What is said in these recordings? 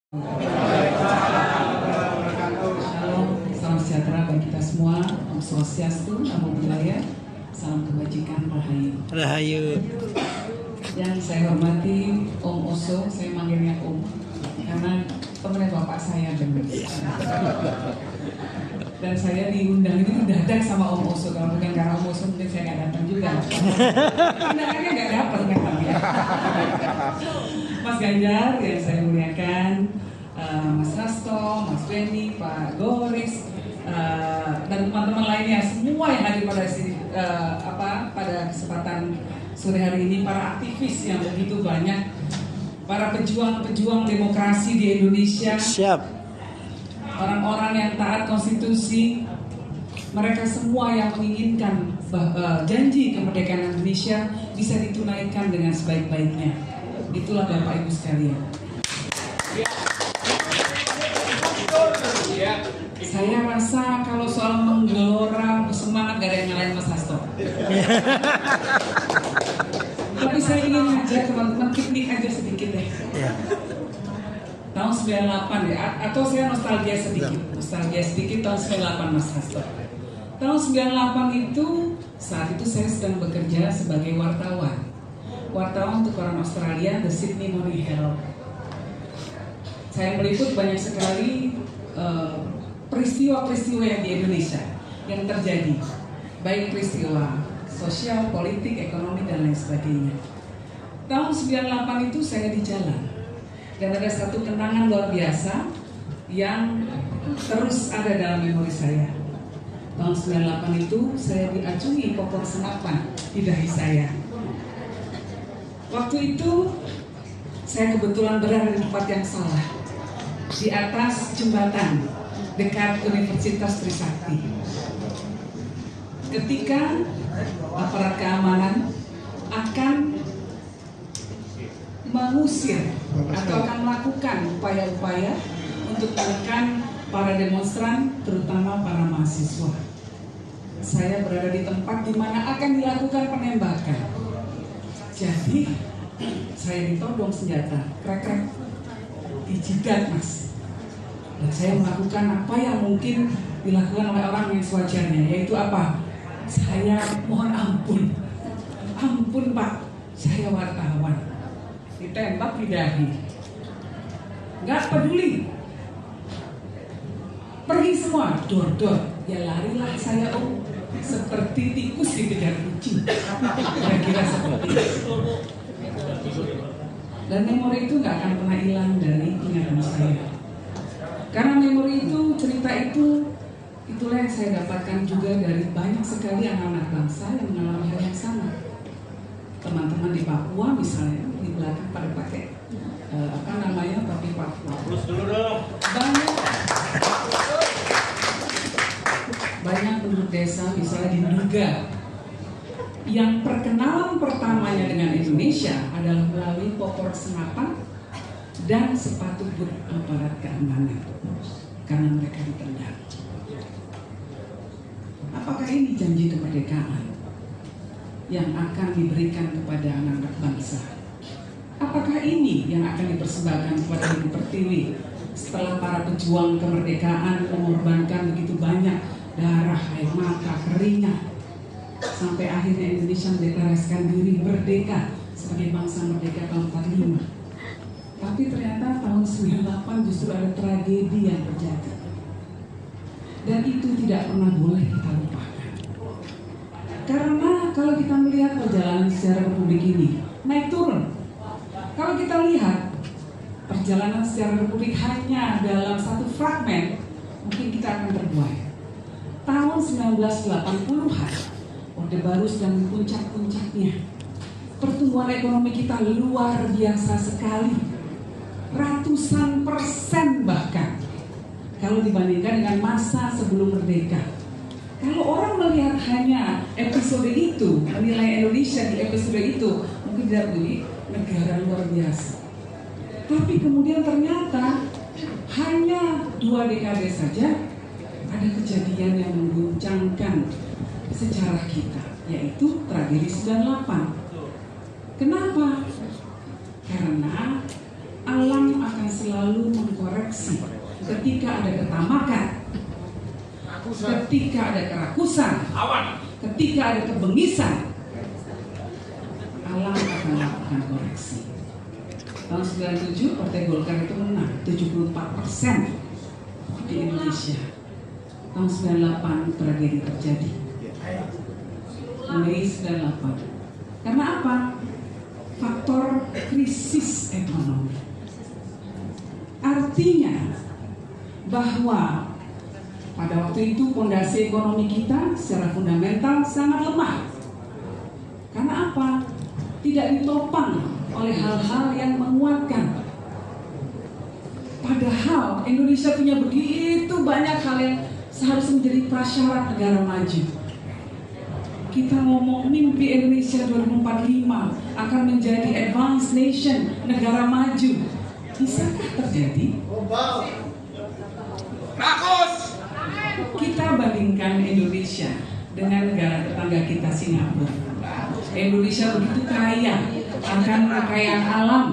Shalom, salam sejahtera bagi kita semua. Om Swastiastu, Namo Buddhaya, salam kebajikan, Rahayu. Rahayu. Yang saya hormati Om Oso, saya manggilnya Om karena temannya bapak saya benar. Dan saya diundang ini mendadak sama Om Oso. Kalau bukan karena Om Oso mungkin saya nggak datang juga. Undangannya nggak dapat memang ya. Mas Ganjar yang saya muliakan, Mas Hasto, Mas Benny, Pak Goris, dan teman-teman lainnya, semua yang hadir pada pada kesempatan sore hari ini, para aktivis yang begitu banyak, para pejuang-pejuang demokrasi di Indonesia. Siap. Orang-orang yang taat konstitusi, mereka semua yang menginginkan janji kemerdekaan Indonesia bisa ditunaikan dengan sebaik-baiknya. Itulah Bapak Ibu sekalian. Saya rasa kalau soal menggelora, semangat gak ada yang ngalahin Mas Hasto. Tapi saya ingin ngajak teman-teman piknik aja sedikit deh. Tahun 98 ya, atau saya nostalgia sedikit tahun 98 Mas Hasto. Tahun 98 itu, saat itu saya sedang bekerja sebagai wartawan untuk koran Australia, The Sydney Morning Herald. Saya meliput banyak sekali peristiwa-peristiwa yang di Indonesia yang terjadi, baik peristiwa sosial, politik, ekonomi, dan lain sebagainya. Tahun 98 itu saya di jalan, dan ada satu kenangan luar biasa yang terus ada dalam memori saya. Tahun 98 itu saya diacungi popor senapan di dahi saya. Waktu itu saya kebetulan berada di tempat yang salah, di atas jembatan dekat Universitas Trisakti. Ketika aparat keamanan akan mengusir atau akan melakukan upaya-upaya untuk menekan para demonstran, terutama para mahasiswa. Saya berada di tempat di mana akan dilakukan penembakan. Jadi saya ditodong senjata, krek-krek, di jidat Mas. Dan saya melakukan apa yang mungkin dilakukan oleh orang yang sewajarnya, yaitu apa? Saya mohon ampun Pak, saya wartawan. Ditembak di dahi. Nggak peduli. Pergi semua, dor-dor. Ya larilah saya Om, seperti tikus dikejar kucing. Kira-kira seperti itu. Dan memori itu nggak akan pernah hilang dari ingatan saya. Karena memori itu, cerita itu, itulah yang saya dapatkan juga dari banyak sekali anak-anak bangsa yang mengalami hal yang sama. Teman-teman di Papua misalnya, di belakang pada pakai topi Papua. Terus dulu dong. Banyak penduduk desa misalnya di Nduga yang perkenalan pertamanya dengan Indonesia adalah melalui popor senapan dan sepatu boot aparat keamanan karena mereka ditendang. Apakah ini janji kemerdekaan yang akan diberikan kepada anak-anak bangsa? Apakah ini yang akan dipersembahkan kepada Ibu Pertiwi setelah para pejuang kemerdekaan mengorbankan begitu banyak darah, air mata, keringat, sampai akhirnya Indonesia mendeklarasikan diri merdeka sebagai bangsa merdeka tahun 45. Tapi ternyata tahun 98 justru ada tragedi yang terjadi. Dan itu tidak pernah boleh kita lupakan. Karena kalau kita melihat perjalanan sejarah Republik ini, naik turun. Kalau kita lihat perjalanan sejarah Republik hanya dalam satu fragmen, mungkin kita akan terbuai. Tahun 1980-an, Orde Baru sedang puncak-puncaknya. Pertumbuhan ekonomi kita luar biasa sekali. Ratusan persen bahkan. Kalau dibandingkan dengan masa sebelum merdeka. Kalau orang melihat hanya episode itu, menilai Indonesia di episode itu, mungkin tidak begini, negara luar biasa. Tapi kemudian ternyata hanya 2 dekade saja ada kejadian yang mengguncangkan sejarah kita, yaitu tragedi 98. Kenapa? Karena alam akan selalu mengkoreksi koreksi. Ketika ada ketamakan, ketika ada kerakusan, ketika ada kebengisan, alam akan melakukan koreksi. Tahun 97 Partai Golkar itu menang 74% di Indonesia. Tahun 98 tragedi terjadi. Mei 98. Karena apa? Faktor krisis ekonomi. Artinya bahwa pada waktu itu fondasi ekonomi kita secara fundamental sangat lemah. Karena apa? Tidak ditopang oleh hal-hal yang menguatkan. Padahal Indonesia punya begitu banyak hal yang seharusnya menjadi prasyarat negara maju. Kita ngomong mimpi Indonesia 2045 akan menjadi advanced nation, negara maju. Bisakah terjadi? Kita bandingkan Indonesia dengan negara tetangga kita Singapura. Indonesia begitu kaya akan kekayaan alam.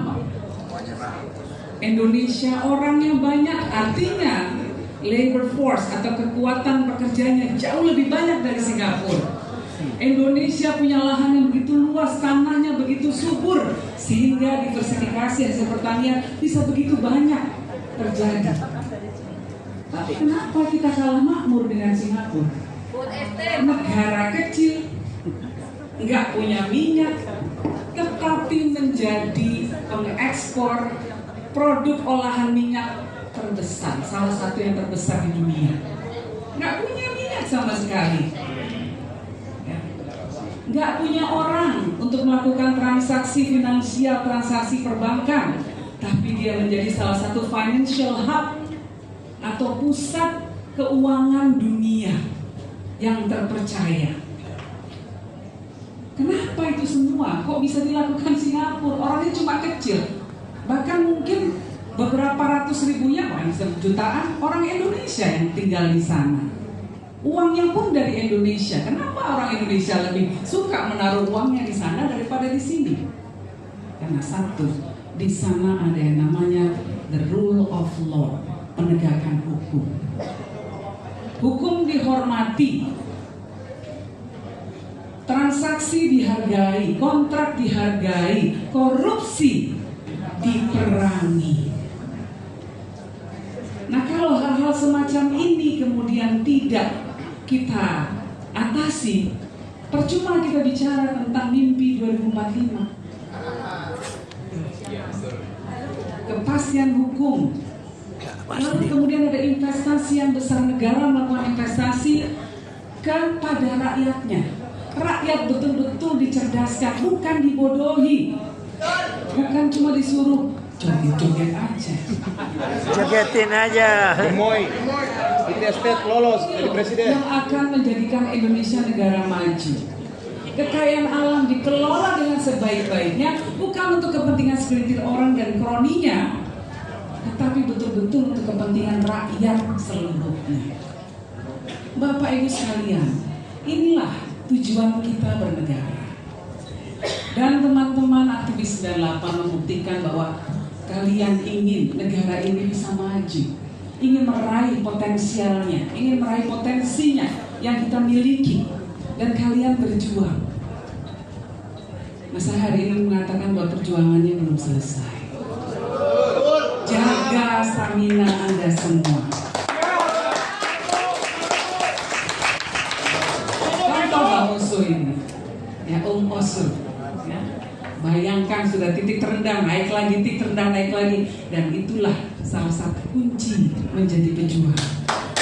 Indonesia orangnya banyak, artinya labor force atau kekuatan pekerjanya jauh lebih banyak dari Singapura. Indonesia punya lahan yang begitu luas, tanahnya begitu subur, sehingga diversifikasi hasil pertanian bisa begitu banyak terjadi. Tapi kenapa kita kalah makmur dengan Singapura? Negara kecil, nggak punya minyak, tetapi menjadi pengekspor produk olahan minyak terbesar, salah satu yang terbesar di dunia. Nggak punya minyak sama sekali, nggak punya orang untuk melakukan transaksi finansial, transaksi perbankan, tapi dia menjadi salah satu financial hub atau pusat keuangan dunia yang terpercaya. Kenapa itu semua? Kok bisa dilakukan Singapura? Orangnya cuma kecil. Bahkan mungkin beberapa ratus ribunya, jutaan orang Indonesia yang tinggal di sana. Uangnya pun dari Indonesia. Kenapa orang Indonesia lebih suka menaruh uangnya di sana daripada di sini? Karena satu, di sana ada yang namanya the rule of law, penegakan hukum. Hukum dihormati, transaksi dihargai, kontrak dihargai, korupsi diperangi. Nah, kalau hal-hal semacam ini kemudian tidak kita atasi, percuma kita bicara tentang mimpi 2045. Kepastian hukum. Lalu kemudian ada investasi yang besar, negara melakukan investasi kepada rakyatnya. Rakyat betul-betul dicerdaskan, bukan dibodohi. Bukan cuma disuruh joget-joget aja. Jogetin aja. Gemoy, Step lolos jadi presiden. Yang akan menjadikan Indonesia negara maju. Kekayaan alam dikelola dengan sebaik-baiknya, bukan untuk kepentingan segelintir orang dan kroninya, tetapi betul-betul untuk kepentingan rakyat seluruhnya. Bapak Ibu sekalian, inilah tujuan kita bernegara. Dan teman-teman aktivis 98 membuktikan bahwa kalian ingin negara ini bisa maju, ingin meraih potensialnya, ingin meraih potensinya yang kita miliki, dan kalian berjuang. Nah, saya hari ini mengatakan bahwa perjuangannya belum selesai. Jaga stamina Anda semua. Contoh Bang Oso ini, ya Oso, ya. Bayangkan sudah titik terendah, naik lagi, titik terendah, naik lagi, dan itulah salah satu kunci menjadi pejuang.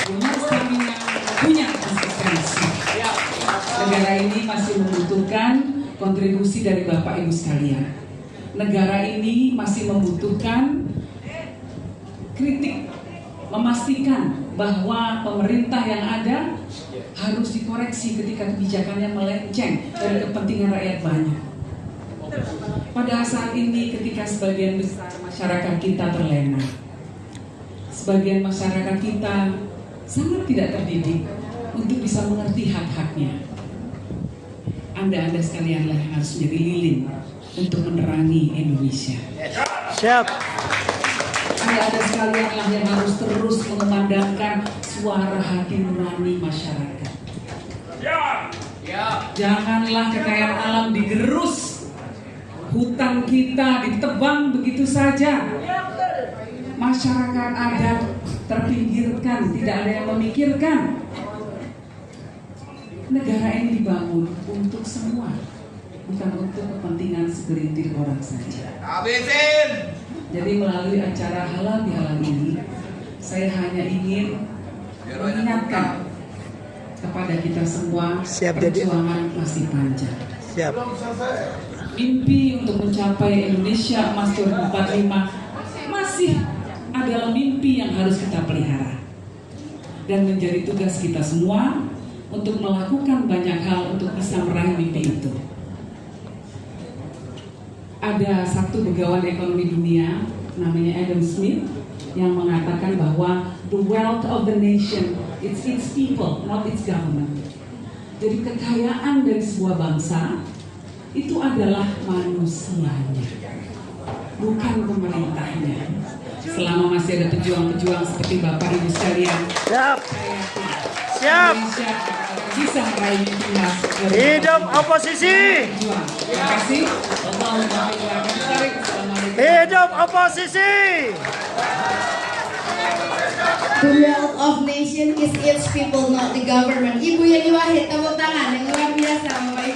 Punya stamina, punya konsistensi. Negara ini masih membutuhkan kontribusi dari Bapak Ibu sekalian. Negara ini masih membutuhkan kritik, memastikan bahwa pemerintah yang ada harus dikoreksi ketika kebijakannya melenceng dari kepentingan rakyat banyak. Pada saat ini ketika sebagian besar masyarakat kita terlena, sebagian masyarakat kita sangat tidak terdidik untuk bisa mengerti hak-haknya, Anda sekalianlah yang harus menjadi lilin untuk menerangi Indonesia. Siap. Ada sekalianlah yang harus terus mengumandangkan suara hati nurani masyarakat. Janganlah kekayaan alam digerus, hutan kita ditebang begitu saja. Masyarakat adat terpinggirkan, tidak ada yang memikirkan. Negara ini dibangun untuk semua, bukan untuk kepentingan segelintir orang saja. Habisin. Jadi melalui acara halal bihalal ini, saya hanya ingin mengingatkan kepada kita semua, Siap, Dede. perjuangan masih panjang. Siap. Mimpi untuk mencapai Indonesia Emas 2045 masih adalah mimpi yang harus kita pelihara. Dan menjadi tugas kita semua untuk melakukan banyak hal untuk bisa meraih mimpi itu. Ada satu begawan ekonomi dunia namanya Adam Smith yang mengatakan bahwa the wealth of the nation it's its people, not its government. Jadi kekayaan dari sebuah bangsa itu adalah manusianya, bukan pemerintahnya. Selama masih ada pejuang-pejuang seperti Bapak Ibu sekalian, Siap. saya yakin Siap. Indonesia bisa meraih mimpinya. Hidup oposisi. Terima kasih. Hidup oposisi. The wealth of nation is its people, not the government. Ibu Yani Wahid, tepuk tangan yang luar biasa Bapak Ibu.